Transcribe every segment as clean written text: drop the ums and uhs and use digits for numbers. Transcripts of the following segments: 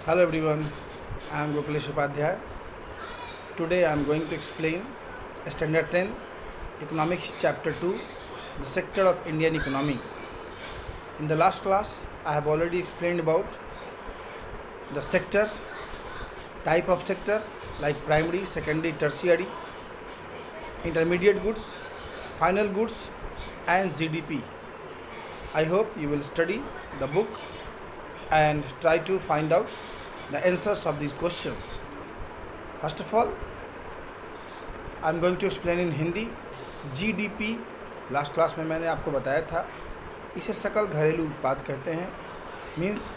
Hello everyone, I am Gokalesh Upadhyay. Today I am going to explain Standard 10 Economics Chapter 2, the sector of Indian economy. In the last class, I have already explained about the sectors, type of sectors like primary, secondary, tertiary, intermediate goods, final goods and GDP. I hope you will study the book and try to find out the answers of these questions. First of all, I am going to explain in Hindi. GDP last class में मैंने आपको बताया था, इसे सकल घरेलू उत्पाद कहते हैं. मीन्स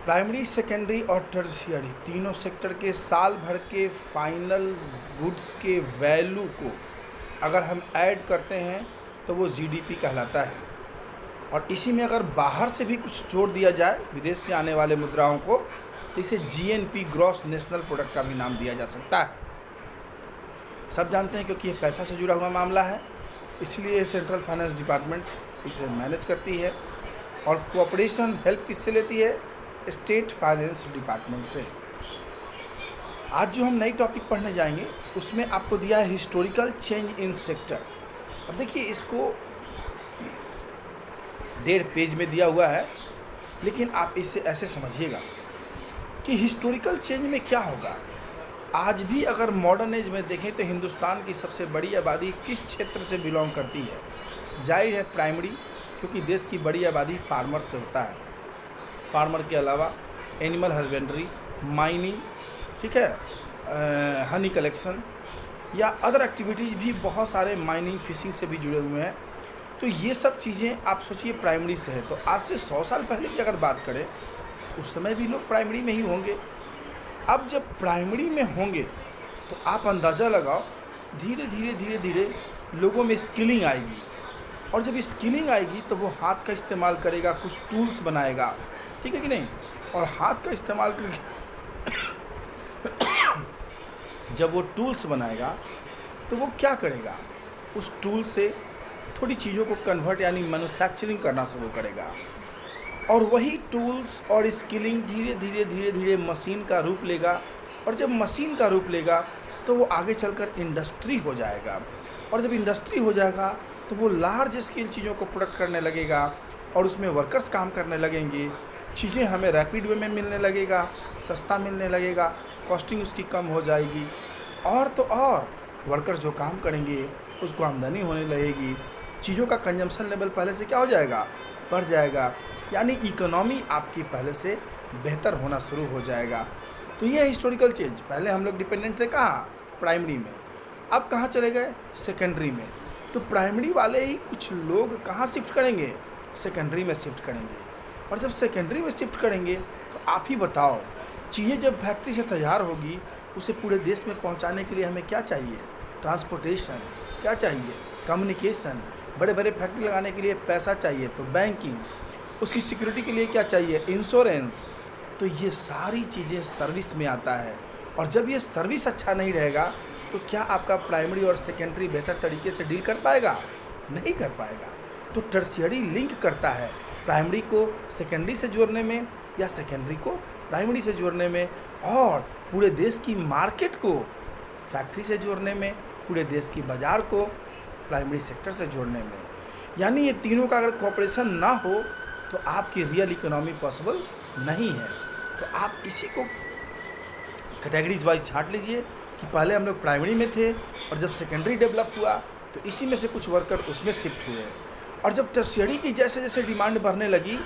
प्राइमरी, सेकेंडरी और टर्शियरी तीनों सेक्टर के साल भर के फाइनल गुड्स के वैल्यू को अगर हम ऐड करते हैं तो वो जीडीपी कहलाता है. और इसी में अगर बाहर से भी कुछ जोड़ दिया जाए, विदेश से आने वाले मुद्राओं को, तो इसे जीएनपी, ग्रॉस नेशनल प्रोडक्ट का भी नाम दिया जा सकता है. सब जानते हैं क्योंकि ये पैसा से जुड़ा हुआ मामला है, इसलिए सेंट्रल फाइनेंस डिपार्टमेंट इसे मैनेज करती है. और कोऑपरेशन हेल्प किससे लेती है? स्टेट फाइनेंस डिपार्टमेंट से. आज जो हम नई टॉपिक पढ़ने जाएंगे उसमें आपको दिया है हिस्टोरिकल चेंज इन सेक्टर. अब देखिए, इसको 1.5 पेज में दिया हुआ है, लेकिन आप इसे ऐसे समझिएगा कि हिस्टोरिकल चेंज में क्या होगा. आज भी अगर मॉडर्न एज में देखें तो हिंदुस्तान की सबसे बड़ी आबादी किस क्षेत्र से बिलोंग करती है? जाहिर है प्राइमरी, क्योंकि देश की बड़ी आबादी फार्मर से होता है. फार्मर के अलावा एनिमल हस्बेंड्री, माइनिंग, ठीक है, हनी कलेक्शन या अदर एक्टिविटीज़ भी बहुत सारे माइनिंग, फिशिंग से भी जुड़े हुए हैं. तो ये सब चीज़ें आप सोचिए प्राइमरी से है. तो आज से 100 साल पहले की अगर बात करें, उस समय भी लोग प्राइमरी में ही होंगे. अब जब प्राइमरी में होंगे तो आप अंदाज़ा लगाओ, धीरे धीरे धीरे धीरे लोगों में स्किलिंग आएगी. और जब स्किलिंग आएगी तो वो हाथ का इस्तेमाल करेगा, कुछ टूल्स बनाएगा, ठीक है कि नहीं. और हाथ का इस्तेमाल करके जब वो टूल्स बनाएगा तो वो क्या करेगा? उस टूल से थोड़ी चीज़ों को कन्वर्ट यानी मैन्युफैक्चरिंग करना शुरू करेगा. और वही टूल्स और स्किलिंग धीरे धीरे धीरे धीरे मशीन का रूप लेगा. और जब मशीन का रूप लेगा तो वो आगे चलकर इंडस्ट्री हो जाएगा. और जब इंडस्ट्री हो जाएगा तो वो लार्ज स्केल चीज़ों को प्रोडक्ट करने लगेगा और उसमें वर्कर्स काम करने लगेंगे. चीज़ें हमें रैपिड वे में मिलने लगेगा, सस्ता मिलने लगेगा, कॉस्टिंग उसकी कम हो जाएगी. और तो और वर्कर्स जो काम करेंगे उसको आमदनी होने लगेगी. चीज़ों का कंजम्पशन लेवल पहले से क्या हो जाएगा? बढ़ जाएगा. यानी इकोनॉमी आपकी पहले से बेहतर होना शुरू हो जाएगा. तो ये हिस्टोरिकल चेंज. पहले हम लोग डिपेंडेंट थे कहाँ? प्राइमरी में. अब कहाँ चले गए? सेकेंडरी में. तो प्राइमरी वाले ही कुछ लोग कहाँ शिफ्ट करेंगे? सेकेंडरी में शिफ्ट करेंगे. और जब सेकेंडरी में शिफ्ट करेंगे तो आप ही बताओ, चीज़ें जब फैक्ट्री से तैयार होगी उसे पूरे देश में पहुँचाने के लिए हमें क्या चाहिए? ट्रांसपोर्टेशन. क्या चाहिए? कम्युनिकेशन. बड़े बड़े फैक्ट्री लगाने के लिए पैसा चाहिए, तो बैंकिंग. उसकी सिक्योरिटी के लिए क्या चाहिए? इंश्योरेंस. तो ये सारी चीज़ें सर्विस में आता है. और जब ये सर्विस अच्छा नहीं रहेगा तो क्या आपका प्राइमरी और सेकेंडरी बेहतर तरीके से डील कर पाएगा? नहीं कर पाएगा. तो टर्शियरी लिंक करता है प्राइमरी को सेकेंडरी से जोड़ने में या सेकेंडरी को प्राइमरी से जोड़ने में, और पूरे देश की मार्केट को फैक्ट्री से जोड़ने में, पूरे देश की बाज़ार को प्राइमरी सेक्टर से जोड़ने में. यानी ये तीनों का अगर कोऑपरेशन ना हो तो आपकी रियल इकोनॉमी पॉसिबल नहीं है. तो आप इसी को कैटेगरीज वाइज छांट लीजिए कि पहले हम लोग प्राइमरी में थे और जब सेकेंडरी डेवलप हुआ तो इसी में से कुछ वर्कर उसमें शिफ्ट हुए. और जब टर्शियरी की जैसे जैसे डिमांड बढ़ने लगी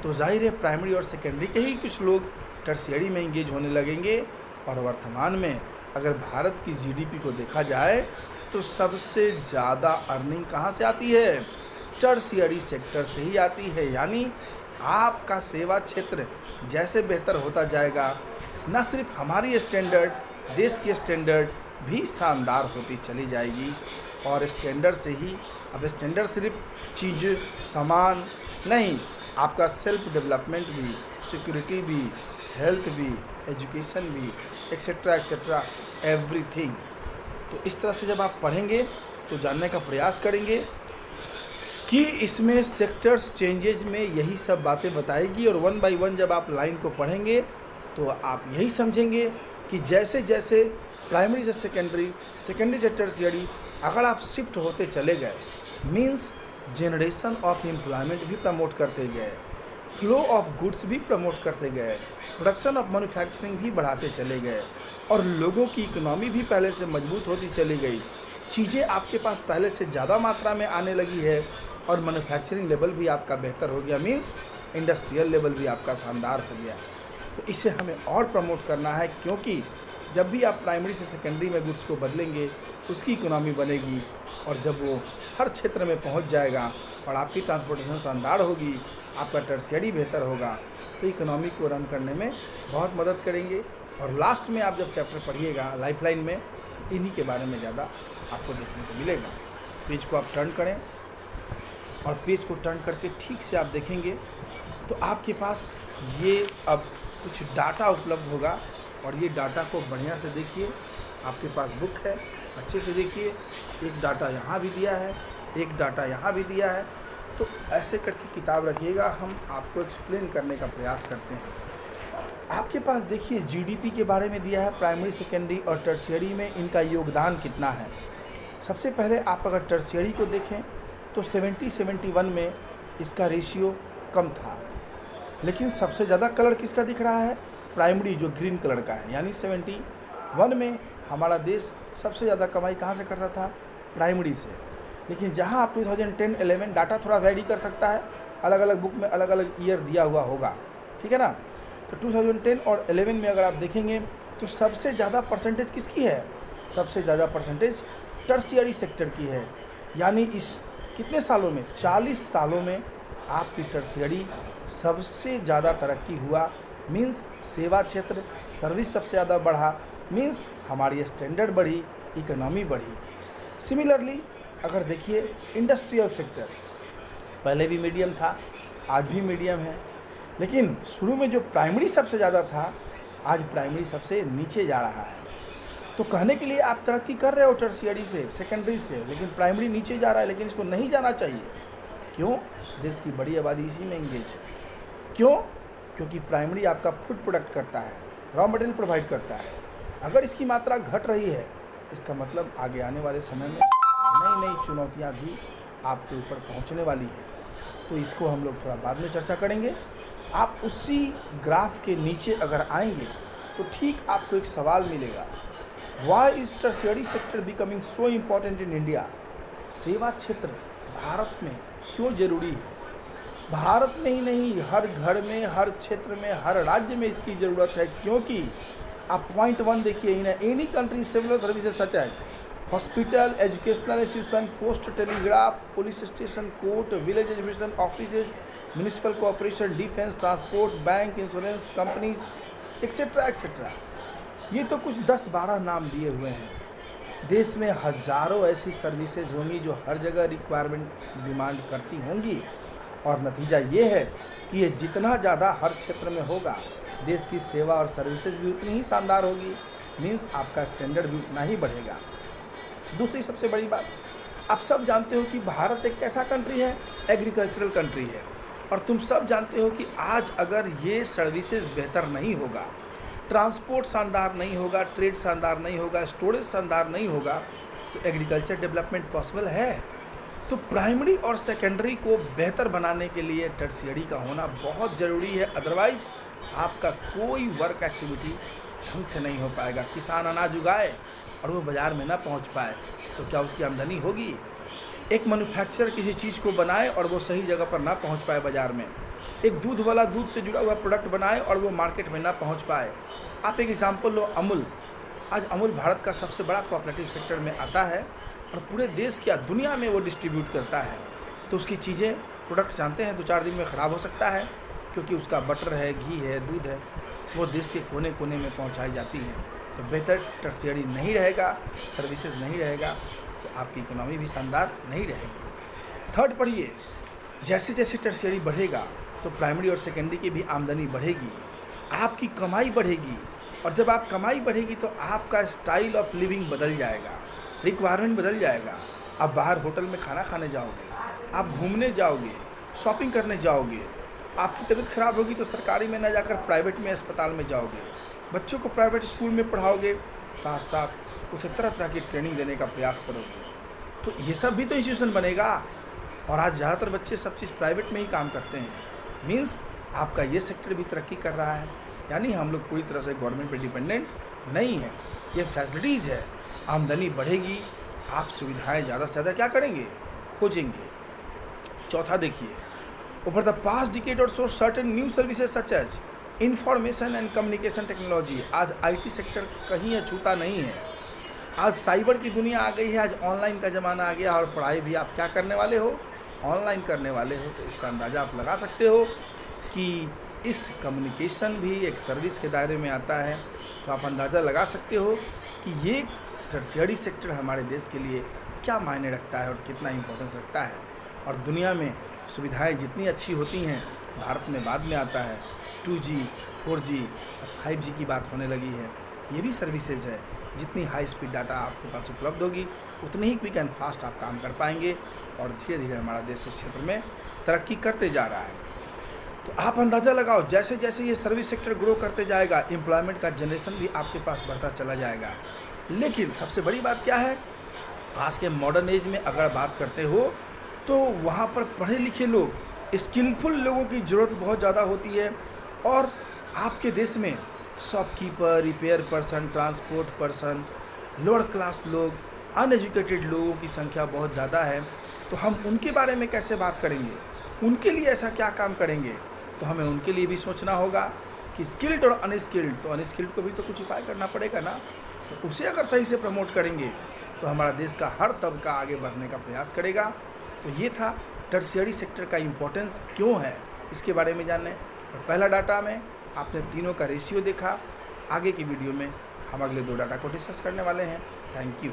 तो जाहिर है प्राइमरी और सेकेंडरी के ही कुछ लोग टर्शियरी में इंगेज होने लगेंगे. और वर्तमान में अगर भारत की जीडीपी को देखा जाए तो सबसे ज़्यादा अर्निंग कहाँ से आती है? टर्शियरी सेक्टर से ही आती है. यानी आपका सेवा क्षेत्र जैसे बेहतर होता जाएगा, न सिर्फ हमारी स्टैंडर्ड, देश की स्टैंडर्ड भी शानदार होती चली जाएगी. और स्टैंडर्ड से ही, अब स्टैंडर्ड सिर्फ चीज़, सामान नहीं, आपका सेल्फ डेवलपमेंट भी, सिक्योरिटी भी, हेल्थ भी, एजुकेशन भी, एक्सेट्रा एक्सेट्रा, एवरीथिंग. तो इस तरह से जब आप पढ़ेंगे तो जानने का प्रयास करेंगे कि इसमें सेक्टर्स चेंजेज में यही सब बातें बताएगी, और वन बाय वन जब आप लाइन को पढ़ेंगे तो आप यही समझेंगे कि जैसे जैसे प्राइमरी से सेकेंडरी, सेकेंडरी से टर्शियरी अगर आप शिफ्ट होते चले गए, मीन्स जनरेशन ऑफ एम्प्लॉयमेंट भी प्रमोट करते गए, फ्लो ऑफ गुड्स भी प्रमोट करते गए, प्रोडक्शन ऑफ मैन्युफैक्चरिंग भी बढ़ाते चले गए, और लोगों की इकोनॉमी भी पहले से मजबूत होती चली गई, चीज़ें आपके पास पहले से ज़्यादा मात्रा में आने लगी है, और मैन्युफैक्चरिंग लेवल भी आपका बेहतर हो गया, मीन्स इंडस्ट्रियल लेवल भी आपका शानदार हो गया। तो इसे हमें और प्रमोट करना है, क्योंकि जब भी आप प्राइमरी से सेकेंडरी में गुड्स को बदलेंगे उसकी इकोनॉमी बनेगी, और जब वो हर क्षेत्र में पहुंच जाएगा और आपकी ट्रांसपोर्टेशन शानदार होगी, आपका टर्शियरी बेहतर होगा, तो इकोनॉमी को रन करने में बहुत मदद करेंगे। और लास्ट में आप जब चैप्टर पढ़िएगा लाइफलाइन में, इन्हीं के बारे में ज़्यादा आपको देखने को मिलेगा। पेज को आप टर्न करें, और पेज को टर्न करके ठीक से आप देखेंगे तो आपके पास ये अब कुछ डाटा उपलब्ध होगा, और ये डाटा को बढ़िया से देखिए। आपके पास बुक है, अच्छे से देखिए, एक डाटा यहाँ भी दिया है, एक डाटा यहाँ भी दिया है, तो ऐसे करके किताब रखिएगा, हम आपको एक्सप्लेन करने का प्रयास करते हैं। आपके पास देखिए जीडीपी के बारे में दिया है, प्राइमरी, सेकेंडरी और टर्शियरी में इनका योगदान कितना है। सबसे पहले आप अगर टर्शियरी को देखें तो 70-71 में इसका रेशियो कम था, लेकिन सबसे ज़्यादा कलर किसका दिख रहा है? प्राइमरी, जो ग्रीन कलर का है। यानी 71 में हमारा देश सबसे ज़्यादा कमाई कहाँ से करता था? प्राइमरी से। लेकिन जहाँ आप 2010-11 डाटा थोड़ा वैरी कर सकता है, अलग अलग बुक में अलग अलग ईयर दिया हुआ होगा, ठीक है ना। तो 2010 और 11 में अगर आप देखेंगे तो सबसे ज़्यादा परसेंटेज किसकी है? सबसे ज़्यादा परसेंटेज टर्शियरी सेक्टर की है। यानी इस कितने सालों में? 40 सालों में आपकी टर्शियरी सबसे ज़्यादा तरक्की हुआ, मीन्स सेवा क्षेत्र, सर्विस सबसे ज़्यादा बढ़ा, मीन्स हमारी स्टैंडर्ड बढ़ी, इकोनॉमी बढ़ी। सिमिलरली अगर देखिए इंडस्ट्रियल सेक्टर, पहले भी मीडियम था, आज भी मीडियम है, लेकिन शुरू में जो प्राइमरी सबसे ज़्यादा था, आज प्राइमरी सबसे नीचे जा रहा है। तो कहने के लिए आप तरक्की कर रहे हो टर्शियरी से, सेकेंडरी से, लेकिन प्राइमरी नीचे जा रहा है, लेकिन इसको नहीं जाना चाहिए। क्यों? देश की बड़ी आबादी इसी में एंगेज है। क्यों? क्योंकि प्राइमरी आपका फूड प्रोडक्ट करता है, रॉ मटेरियल प्रोवाइड करता है। अगर इसकी मात्रा घट रही है, इसका मतलब आगे आने वाले समय में नई नई चुनौतियाँ भी आपके ऊपर पहुँचने वाली है। तो इसको हम लोग थोड़ा बाद में चर्चा करेंगे। आप उसी ग्राफ के नीचे अगर आएंगे तो ठीक आपको एक सवाल मिलेगा, why is tertiary sector becoming so important in India? सेवा क्षेत्र भारत में क्यों जरूरी है? भारत में ही नहीं, हर घर में, हर क्षेत्र में, हर राज्य में इसकी ज़रूरत है। क्योंकि आप पॉइंट 1 देखिए, in any country civil services such as hospital, educational institution, post telegraph, police station, court, village education offices, municipal corporation, defence, transport, bank, insurance companies, etcetera etcetera. ये तो कुछ 10-12 नाम दिए हुए हैं। देश में हज़ारों ऐसी सर्विसेज होंगी जो हर जगह रिक्वायरमेंट डिमांड करती होंगी, और नतीजा ये है कि ये जितना ज़्यादा हर क्षेत्र में होगा, देश की सेवा और सर्विसेज भी उतनी ही शानदार होगी, मीन्स आपका स्टैंडर्ड भी उतना ही बढ़ेगा। दूसरी सबसे बड़ी बात, आप सब जानते हो कि भारत एक ऐसा कंट्री है, एग्रीकल्चरल कंट्री है, और तुम सब जानते हो कि आज अगर ये सर्विसेज बेहतर नहीं होगा, ट्रांसपोर्ट शानदार नहीं होगा, ट्रेड शानदार नहीं होगा, स्टोरेज शानदार नहीं होगा, तो एग्रीकल्चर डेवलपमेंट पॉसिबल है? तो प्राइमरी और सेकेंडरी को बेहतर बनाने के लिए टर्शियरी का होना बहुत ज़रूरी है। अदरवाइज आपका कोई वर्क एक्टिविटी ढंग से नहीं हो पाएगा। किसान अनाज उगाए और वो बाज़ार में ना पहुंच पाए तो क्या उसकी आमदनी होगी? एक मैन्युफैक्चरर किसी चीज़ को बनाए और वो सही जगह पर ना पहुंच पाए बाज़ार में, एक दूध वाला दूध से जुड़ा हुआ प्रोडक्ट बनाए और वो मार्केट में ना पहुंच पाए। आप एक एग्जांपल लो, अमूल। आज अमूल भारत का सबसे बड़ा कोऑपरेटिव सेक्टर में आता है और पूरे देश क्या दुनिया में वो डिस्ट्रीब्यूट करता है। तो उसकी चीज़ें, प्रोडक्ट जानते हैं 2-4 दिन में ख़राब हो सकता है, क्योंकि उसका बटर है, घी है, दूध है, वो देश के कोने कोने में पहुंचाई जाती है। तो बेहतर टर्शियरी नहीं रहेगा, सर्विसेज नहीं रहेगा, तो आपकी इकोनॉमी भी शानदार नहीं रहेगी। थर्ड पढ़िए, जैसे जैसे टर्शियरी बढ़ेगा तो प्राइमरी और सेकेंडरी की भी आमदनी बढ़ेगी, आपकी कमाई बढ़ेगी, और जब आप कमाई बढ़ेगी तो आपका स्टाइल ऑफ लिविंग बदल जाएगा, रिक्वायरमेंट बदल जाएगा। आप बाहर होटल में खाना खाने जाओगे, आप घूमने जाओगे, शॉपिंग करने जाओगे, आपकी तबीयत खराब होगी तो सरकारी में ना जाकर प्राइवेट में अस्पताल में जाओगे, बच्चों को प्राइवेट स्कूल में पढ़ाओगे, साथ साथ उसे तरह तरह की ट्रेनिंग देने का प्रयास करोगे, तो ये सब भी तो इंस्टीट्यूशन बनेगा। और आज ज़्यादातर बच्चे सब चीज़ प्राइवेट में ही काम करते हैं, मीन्स आपका ये सेक्टर भी तरक्की कर रहा है, यानी हम लोग पूरी तरह से गवर्नमेंट पे डिपेंडेंट नहीं है। ये फैसिलिटीज़ है, आमदनी बढ़ेगी, आप सुविधाएं ज़्यादा से ज़्यादा क्या करेंगे, खोजेंगे। चौथा देखिए, ओवर द पास्ट डिकेड और so certain new services such as information and communication technology, आज आईटी सेक्टर कहीं अछूता नहीं है। आज साइबर की दुनिया आ गई है, आज ऑनलाइन का ज़माना आ गया, और पढ़ाई भी आप क्या करने वाले हो, ऑनलाइन करने वाले हो। तो इसका अंदाज़ा आप लगा सकते हो कि इस कम्युनिकेशन भी एक सर्विस के दायरे में आता है। तो आप अंदाज़ा लगा सकते हो कि ये टर्शियरी सेक्टर हमारे देश के लिए क्या मायने रखता है और कितना इम्पोर्टेंस रखता है। और दुनिया में सुविधाएं जितनी अच्छी होती हैं, भारत में बाद में आता है। 2G, 4G, 5G की बात होने लगी है। ये भी सर्विसेज है, जितनी हाई स्पीड डाटा आपके पास उपलब्ध होगी उतनी ही क्विक एंड फास्ट आप काम कर पाएंगे, और धीरे धीरे हमारा देश इस क्षेत्र में तरक्की करते जा रहा है। तो आप अंदाज़ा लगाओ, जैसे जैसे ये सर्विस सेक्टर ग्रो करते जाएगा, एम्प्लॉयमेंट का जनरेशन भी आपके पास बढ़ता चला जाएगा। लेकिन सबसे बड़ी बात क्या है, आज के मॉडर्न एज में अगर बात करते हो तो वहाँ पर पढ़े लिखे लोग, स्किलफुल लोगों की ज़रूरत बहुत ज़्यादा होती है। और आपके देश में shopkeeper, repair person, transport person, lower class लोग, अनएजुकेटेड लोगों की संख्या बहुत ज़्यादा है। तो हम उनके बारे में कैसे बात करेंगे, उनके लिए ऐसा क्या काम करेंगे। तो हमें उनके लिए भी सोचना होगा कि स्किल्ड और अनस्किल्ड, तो अनस्किल्ड को भी तो कुछ उपाय करना पड़ेगा ना। तो उसे अगर सही से प्रमोट करेंगे तो हमारा देश का हर तबका आगे बढ़ने का प्रयास करेगा। तो ये था टर्शियरी सेक्टर का इम्पोर्टेंस क्यों है, इसके बारे में जानने। और पहला डाटा में आपने तीनों का रेशियो देखा। आगे की वीडियो में हम अगले 2 डाटा को डिस्कस करने वाले हैं। Thank you.